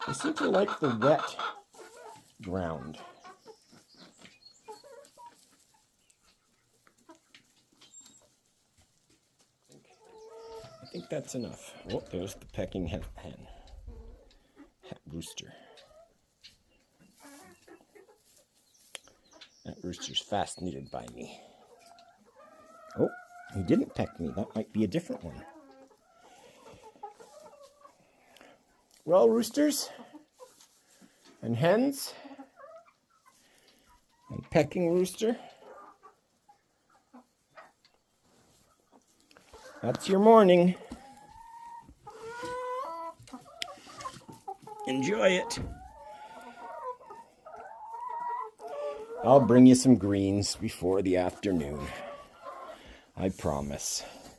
They seem to like the wet ground. I think that's enough. Oh, there's the pecking hen. Rooster. That rooster's fascinated by me. Oh, he didn't peck me. That might be a different one. Well, roosters and hens and pecking rooster, that's your morning. Enjoy it. I'll bring you some greens before the afternoon. I promise.